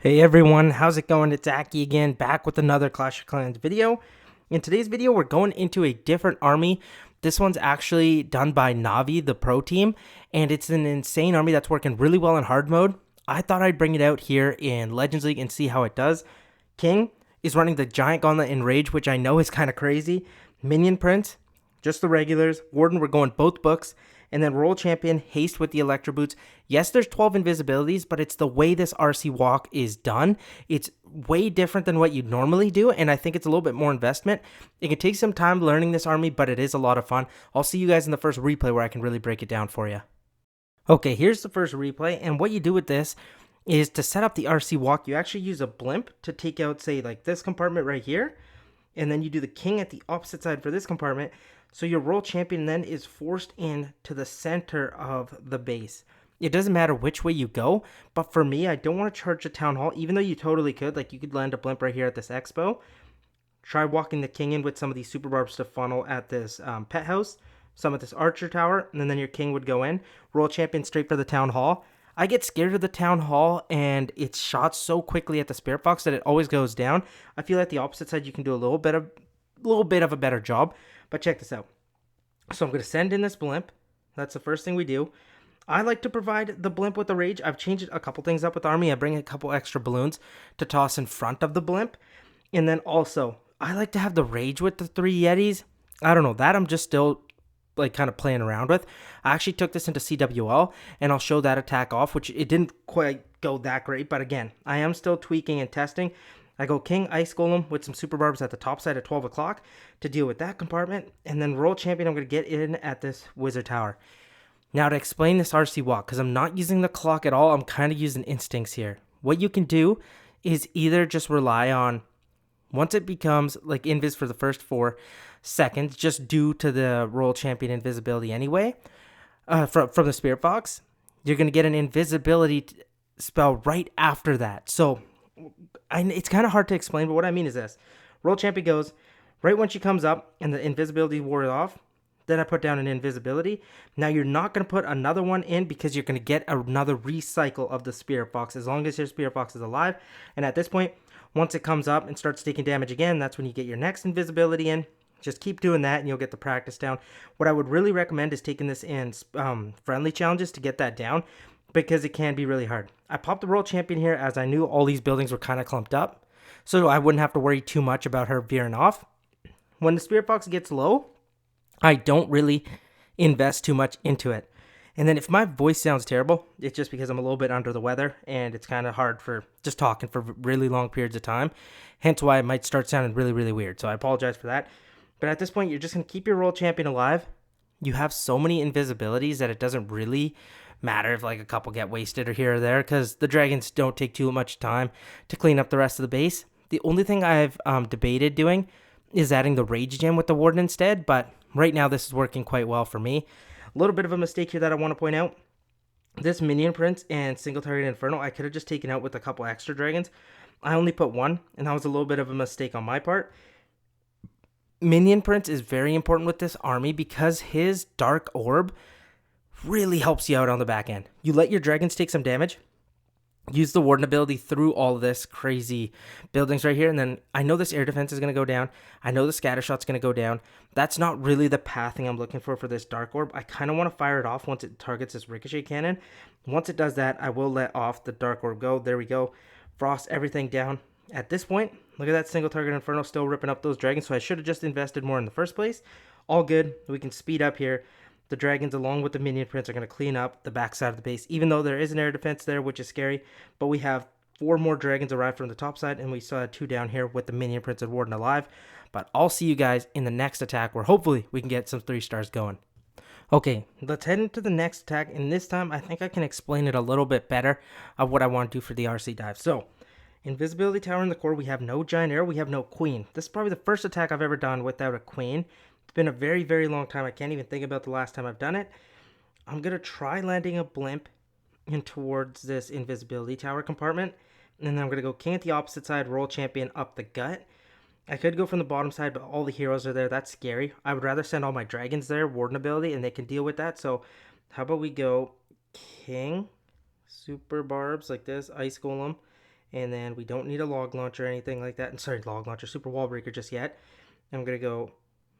Hey everyone, how's it going? It's Aki again, back with another Clash of Clans video. In today's video, we're going into a different army. This one's actually done by Navi, the pro team, and it's an insane army that's working really well in hard mode. I thought I'd bring it out here in Legends League and see how it does. King is running the Giant Gauntlet in Rage, which I know is kind of crazy. Minion Prince, just the regulars. Warden, we're going both books. And then Royal Champion, Haste with the Electro Boots. Yes, there's 12 invisibilities, but it's the way this RC walk is done. It's way different than what you'd normally do, and I think it's a little bit more investment. It can take some time learning this army, but it is a lot of fun. I'll see you guys in the first replay where I can really break it down for you. Okay, here's the first replay, and what you do with this is to set up the RC walk, you actually use a blimp to take out, say, like this compartment right here, and then you do the king at the opposite side for this compartment. So your Royal Champion then is forced into the center of the base. It doesn't matter which way you go, but for me, I don't want to charge the Town Hall, even though you totally could. Like, you could land a blimp right here at this expo. Try walking the king in with some of these super barbs to funnel at this pet house, some at this archer tower, and then your king would go in. Royal Champion straight for the Town Hall. I get scared of the Town Hall, and it's shot so quickly at the Spirit Box that it always goes down. I feel like the opposite side, you can do a little bit of a better job. But check this out. So I'm going to send in this blimp. That's the first thing we do. I like to provide the blimp with the rage. I've changed a couple things up with Army. I bring a couple extra balloons to toss in front of the blimp. And then also, I like to have the rage with the 3 Yetis. I don't know, that I'm just still like kind of playing around with. I actually took this into CWL, and I'll show that attack off, which it didn't quite go that great. But again, I am still tweaking and testing. I go King Ice Golem with some Super Barbs at the top side at 12 o'clock to deal with that compartment. And then Royal Champion, I'm going to get in at this Wizard Tower. Now to explain this RC walk, because I'm not using the clock at all, I'm kind of using instincts here. What you can do is either just rely on, once it becomes like invis for the first 4 seconds, just due to the Royal Champion invisibility anyway, from the Spirit Box, you're going to get an invisibility spell right after that. So it's kind of hard to explain, but what I mean is this. Royal Champion goes, right when she comes up and the invisibility wore off, then I put down an invisibility. Now you're not going to put another one in because you're going to get another recycle of the Spirit Box as long as your Spirit Box is alive. And at this point, once it comes up and starts taking damage again, that's when you get your next invisibility in. Just keep doing that and you'll get the practice down. What I would really recommend is taking this in friendly challenges to get that down, because it can be really hard. I popped the Royal Champion here as I knew all these buildings were kind of clumped up, so I wouldn't have to worry too much about her veering off. When the Spirit Box gets low, I don't really invest too much into it. And then if my voice sounds terrible, it's just because I'm a little bit under the weather, and it's kind of hard for just talking for really long periods of time, hence why it might start sounding really, really weird. So I apologize for that. But at this point, you're just going to keep your Royal Champion alive. You have so many invisibilities that it doesn't really matter if like a couple get wasted or here or there, because the dragons don't take too much time to clean up the rest of the base. The only thing I've debated doing is adding the rage gem with the warden instead, but right now this is working quite well for me. A little bit of a mistake here that I want to point out. This Minion Prince and Single Target Inferno, I could have just taken out with a couple extra dragons. I only put 1, and that was a little bit of a mistake on my part. Minion Prince is very important with this army because his Dark Orb really helps you out on the back end. You let your dragons take some damage, use the warden ability through all this crazy buildings right here, and then I know this air defense is going to go down. I know the scatter shot's going to go down. That's not really the pathing I'm looking for this Dark Orb. I kind of want to fire it off once it targets this Ricochet Cannon. Once it does that, I will let off the Dark Orb go. There we go. Frost everything down. At this point, look at that Single Target Inferno still ripping up those dragons, so I should have just invested more in the first place. All good. We can speed up here. The dragons, along with the Minion Prince, are going to clean up the backside of the base, even though there is an air defense there, which is scary. But we have 4 more dragons arrive from the top side, and we still had 2 down here with the Minion Prince and Warden alive. But I'll see you guys in the next attack, where hopefully we can get some 3 stars going. Okay, let's head into the next attack, and this time I think I can explain it a little bit better of what I want to do for the RC dive. So, Invisibility Tower in the core, we have no Giant Arrow, we have no Queen. This is probably the first attack I've ever done without a Queen. It's been a very, very long time. I can't even think about the last time I've done it. I'm going to try landing a blimp in towards this Invisibility Tower compartment. And then I'm going to go King at the opposite side, Royal Champion up the gut. I could go from the bottom side, but all the heroes are there. That's scary. I would rather send all my dragons there, Warden ability, and they can deal with that. So how about we go King, Super Barbs like this, Ice Golem, And then we don't need a log launcher or anything like that. And sorry, log launcher, super wall breaker just yet. I'm going to go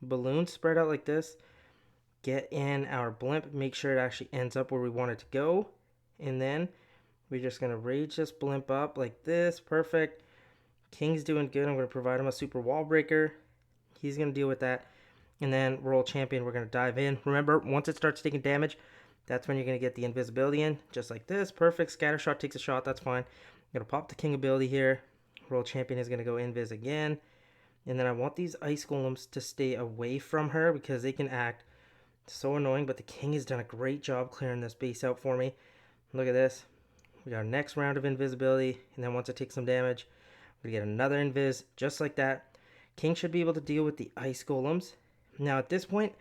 balloon spread out like this. Get in our blimp. Make sure it actually ends up where we want it to go. And then we're just going to rage this blimp up like this. Perfect. King's doing good. I'm going to provide him a super wall breaker. He's going to deal with that. And then World Champion, we're going to dive in. Remember, once it starts taking damage, that's when you're going to get the invisibility in. Just like this. Perfect. Scatter shot takes a shot. That's fine. I'm going to pop the King ability here. World Champion is going to go invis again. And then I want these ice golems to stay away from her because they can act so annoying. But the King has done a great job clearing this base out for me. Look at this. We got our next round of invisibility. And then once it takes some damage, we get another invis just like that. King should be able to deal with the ice golems. Now at this point,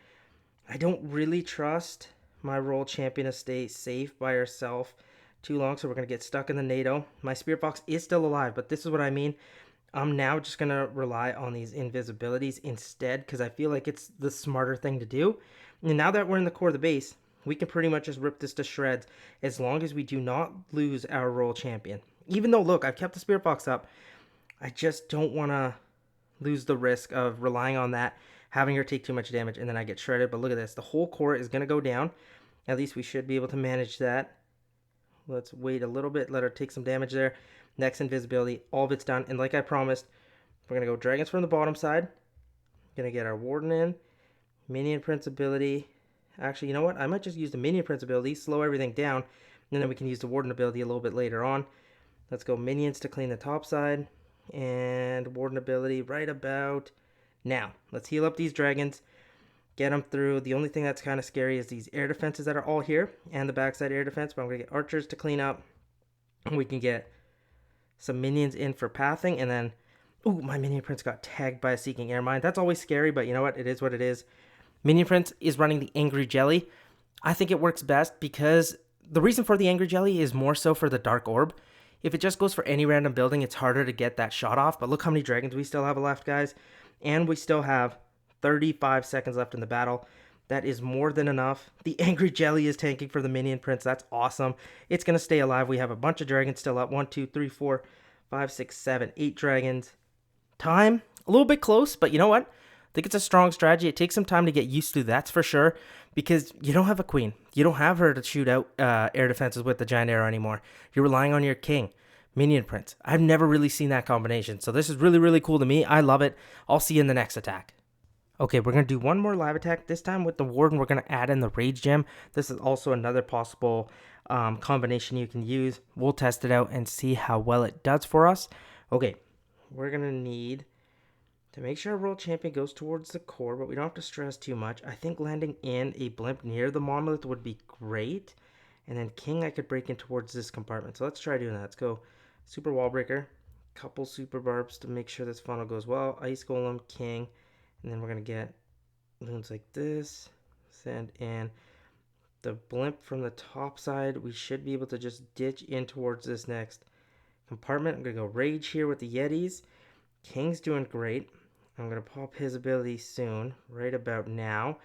I don't really trust my World Champion to stay safe by herself too long, so we're going to get stuck in the NATO. My Spirit Box is still alive, but this is what I mean. I'm now just going to rely on these invisibilities instead because I feel like it's the smarter thing to do. And now that we're in the core of the base, we can pretty much just rip this to shreds as long as we do not lose our World Champion. Even though, look, I've kept the Spirit Box up, I just don't want to lose the risk of relying on that, having her take too much damage, and then I get shredded. But look at this. The whole core is going to go down. At least we should be able to manage that. Let's wait a little bit, let her take some damage there. Next invisibility, all of it's done. And like I promised, we're going to go dragons from the bottom side. Going to get our warden in. Minion prince ability. Actually, you know what? I might just use the minion prince ability, slow everything down, and then we can use the warden ability a little bit later on. Let's go minions to clean the top side. And warden ability right about now. Let's heal up these dragons. Get them through. The only thing that's kind of scary is these air defenses that are all here and the backside air defense. But I'm going to get archers to clean up. We can get some minions in for pathing. And then, ooh, my minion prince got tagged by a seeking air mine. That's always scary, but you know what? It is what it is. Minion prince is running the angry jelly. I think it works best because the reason for the angry jelly is more so for the dark orb. If it just goes for any random building, it's harder to get that shot off. But look how many dragons we still have left, guys. And we still have 35 seconds left in the battle. That is more than enough. The angry jelly is tanking for the minion prince. That's awesome. It's going to stay alive. We have a bunch of dragons still up. 1, 2, 3, 4, 5, 6, 7, 8 dragons. Time, a little bit close, but you know what? I think it's a strong strategy. It takes some time to get used to, that's for sure, because you don't have a queen. You don't have her to shoot out air defenses with the giant arrow anymore. You're relying on your king. Minion prince. I've never really seen that combination. So this is really, really cool to me. I love it. I'll see you in the next attack. Okay, we're going to do one more live attack. This time with the warden, we're going to add in the rage gem. This is also another possible combination you can use. We'll test it out and see how well it does for us. Okay, we're going to need to make sure our world champion goes towards the core, but we don't have to stress too much. I think landing in a blimp near the monolith would be great. And then king, I could break in towards this compartment. So let's try doing that. Let's go super wall breaker. Couple super barbs to make sure this funnel goes well. Ice golem, king. And then we're going to get loons like this. Send in the blimp from the top side. We should be able to just ditch in towards this next compartment. I'm going to go rage here with the yetis. King's doing great. I'm going to pop his ability soon, right about now.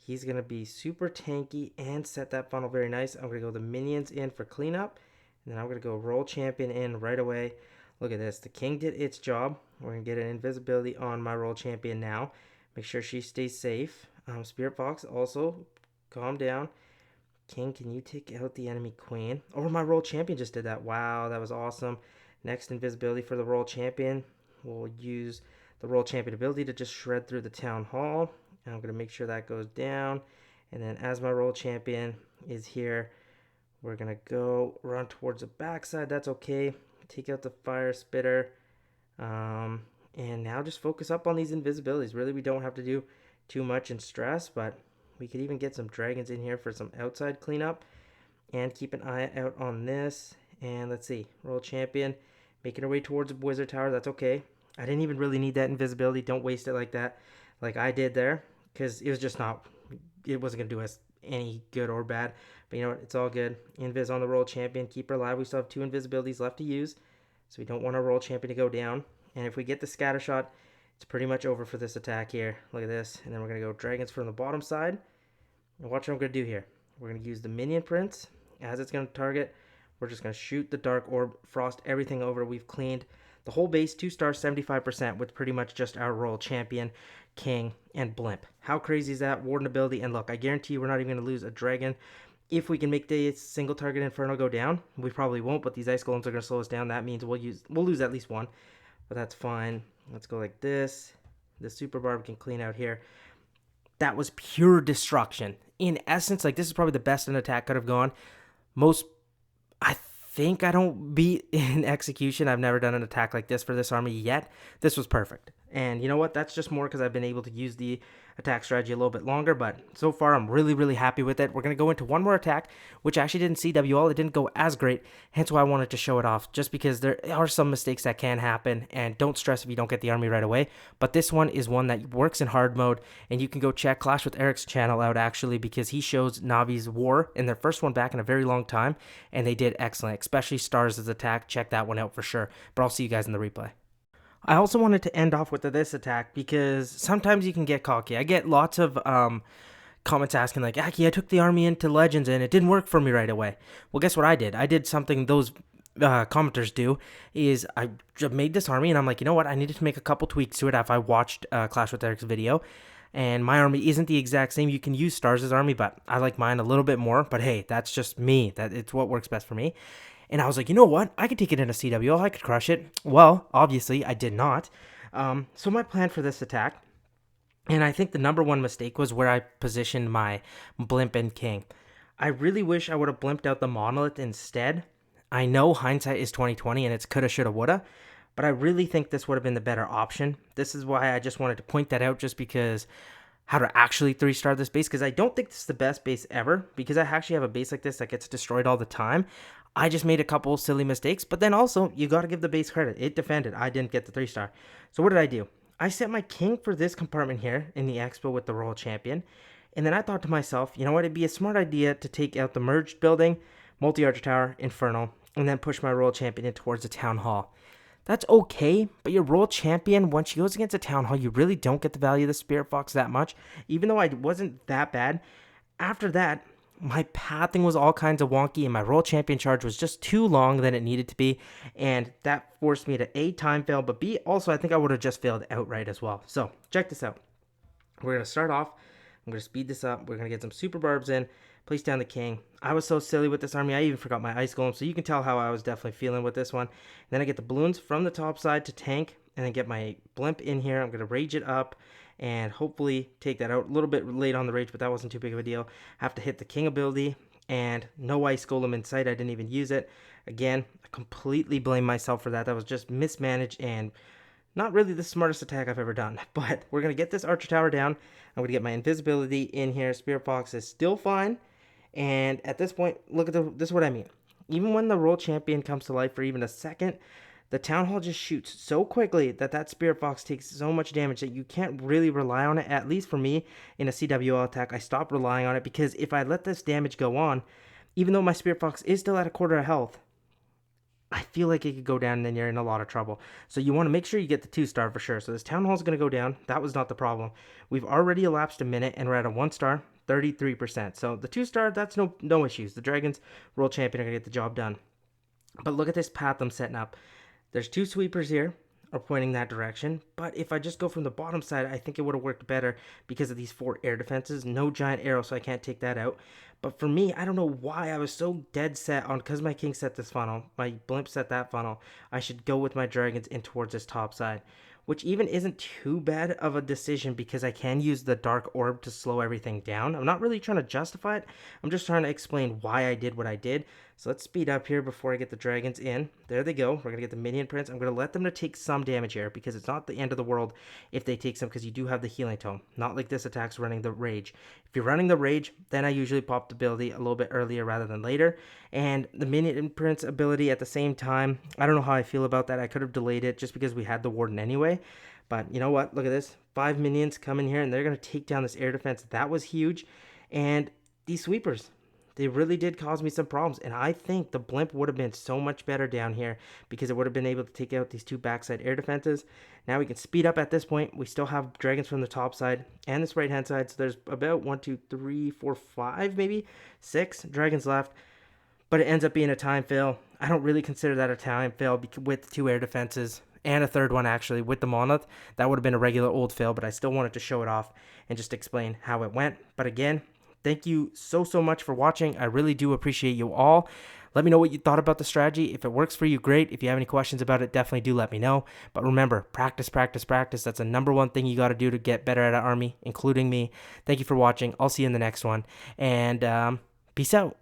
He's going to be super tanky and set that funnel very nice. I'm going to go the minions in for cleanup. And then I'm going to go roll champion in right away. Look at this. The king did its job. We're going to get an invisibility on my roll champion now. Make sure she stays safe. Spirit Fox, also calm down. King, can you take out the enemy queen? Oh, my roll champion just did that. Wow, that was awesome. Next invisibility for the roll champion. We'll use the roll champion ability to just shred through the town hall. And I'm going to make sure that goes down. And then as my roll champion is here, we're going to go run towards the backside. That's okay. Take out the fire spitter. And now just focus up on these invisibilities. Really, we don't have to do too much in stress, but we could even get some dragons in here for some outside cleanup. And keep an eye out on this. And let's see. Roll champion. Making our way towards the wizard tower. That's okay. I didn't even really need that invisibility. Don't waste it like that, like I did there. Because it was just not, it wasn't going to do us any good or bad. But you know what? It's all good. Invis on the roll champion. Keep her alive. We still have 2 invisibilities left to use. So we don't want our roll champion to go down. And if we get the scatter shot, it's pretty much over for this attack here. Look at this. And then we're going to go dragons from the bottom side. And watch what I'm going to do here. We're going to use the minion prince. As it's going to target, We're just going to shoot the Dark Orb, frost everything over. We've cleaned the whole base, 2 stars, 75%, with pretty much just our Royal Champion, King, and Blimp. How crazy is that? Warden ability, and look, I guarantee you we're not even going to lose a Dragon. If we can make the single target Inferno go down, we probably won't, but these Ice Golems are going to slow us down. That means we'll lose at least one, but that's fine. Let's go like this. The Super Barb can clean out here. That was pure destruction. In essence, like, this is probably the best an attack could have gone. I think I don't beat in execution. I've never done an attack like this for this army yet. This was perfect. And you know what? That's just more because I've been able to use the attack strategy a little bit longer, but so far I'm really, really happy with it. We're going to go into one more attack, which I actually didn't CWL. It didn't go as great, hence why I wanted to show it off, just because there are some mistakes that can happen, and don't stress if you don't get the army right away. But this one is one that works in hard mode, and you can go check Clash with Eric's channel out, actually, because he shows Navi's War in their first one back in a very long time, and they did excellent, especially Stars' attack. Check that one out for sure, but I'll see you guys in the replay. I also wanted to end off with this attack because sometimes you can get cocky. I get lots of comments asking like, Aki, I took the army into Legends and it didn't work for me right away. Well, guess what I did? I did something those commenters do, is I made this army and I'm like, you know what? I needed to make a couple tweaks to it after I watched Clash with Eric's video. And my army isn't the exact same. You can use Stars' army, but I like mine a little bit more. But hey, that's just me. It's what works best for me. And I was like, you know what? I could take it into CWL. I could crush it. Well, obviously, I did not. So my plan for this attack, and I think the number one mistake was where I positioned my Blimp and King. I really wish I would have blimped out the Monolith instead. I know hindsight is 20/20, and it's coulda, shoulda, woulda, but I really think this would have been the better option. This is why I just wanted to point that out, just because how to actually 3-star this base, because I don't think this is the best base ever, because I actually have a base like this that gets destroyed all the time. I just made a couple silly mistakes, but then also, you got to give the base credit. It defended. I didn't get the 3-star. So what did I do? I set my King for this compartment here in the Expo with the Royal Champion, and then I thought to myself, you know what, it'd be a smart idea to take out the merged building, multi-archer tower, Inferno, and then push my Royal Champion in towards the Town Hall. That's okay, but your Royal Champion, once she goes against a Town Hall, you really don't get the value of the Spirit Fox that much, even though I wasn't that bad. After that, my pathing was all kinds of wonky, and my Royal Champion charge was just too long than it needed to be, and that forced me to A, time fail, but B, also I think I would have just failed outright as well. So, check this out. We're going to start off. I'm going to speed this up. We're going to get some Super Barbs in, place down the King. I was so silly with this army, I even forgot my Ice Golem, so you can tell how I was definitely feeling with this one. And then I get the balloons from the top side to tank, and then get my Blimp in here. I'm going to rage it up and hopefully take that out. A little bit late on the rage, but that wasn't too big of a deal. Have to hit the King ability, and no Ice Golem in sight. I didn't even use it. Again, I completely blame myself for that. That was just mismanaged and not really the smartest attack I've ever done. But we're going to get this Archer Tower down. I'm going to get my invisibility in here. Spirit Fox is still fine. And at this point, look at this is what I mean. Even when the Royal Champion comes to life for even a second, the Town Hall just shoots so quickly that Spirit Fox takes so much damage that you can't really rely on it. At least for me, in a CWL attack, I stopped relying on it, because if I let this damage go on, even though my Spirit Fox is still at a quarter of health, I feel like it could go down and then you're in a lot of trouble. So you want to make sure you get the 2-star for sure. So this Town Hall is going to go down. That was not the problem. We've already elapsed a minute and we're at a 1-star, 33%. So the 2-star, that's no issues. The Dragons, World Champion, are going to get the job done. But look at this path I'm setting up. There's 2 sweepers here are pointing that direction, but if I just go from the bottom side, I think it would have worked better because of these 4 air defenses. No giant arrow, so I can't take that out. But for me, I don't know why I was so dead set on, because my King set this funnel, my Blimp set that funnel, I should go with my Dragons in towards this top side, which even isn't too bad of a decision because I can use the Dark Orb to slow everything down. I'm not really trying to justify it. I'm just trying to explain why I did what I did. So let's speed up here before I get the Dragons in. There they go. We're going to get the Minion Prince. I'm going to let them to take some damage here because it's not the end of the world if they take some, because you do have the Healing Tome. Not like this attack's running the Rage. If you're running the Rage, then I usually pop the ability a little bit earlier rather than later. And the Minion Prince ability at the same time, I don't know how I feel about that. I could have delayed it just because we had the Warden anyway. But you know what? Look at this. 5 minions come in here and they're going to take down this air defense. That was huge. And these sweepers, they really did cause me some problems. And I think the Blimp would have been so much better down here because it would have been able to take out these 2 backside air defenses. Now we can speed up at this point. We still have Dragons from the top side and this right hand side. So there's about 1, 2, 3, 4, 5, maybe 6 Dragons left. but it ends up being a time fail. I don't really consider that a time fail with 2 air defenses and a third one actually with the Monolith. That would have been a regular old fail, but I still wanted to show it off and just explain how it went. But again, thank you so much for watching. I really do appreciate you all. Let me know what you thought about the strategy. If it works for you, great. If you have any questions about it, definitely do let me know. But remember, practice, practice, practice. That's the #1 thing you got to do to get better at an army, including me. Thank you for watching. I'll see you in the next one. And peace out.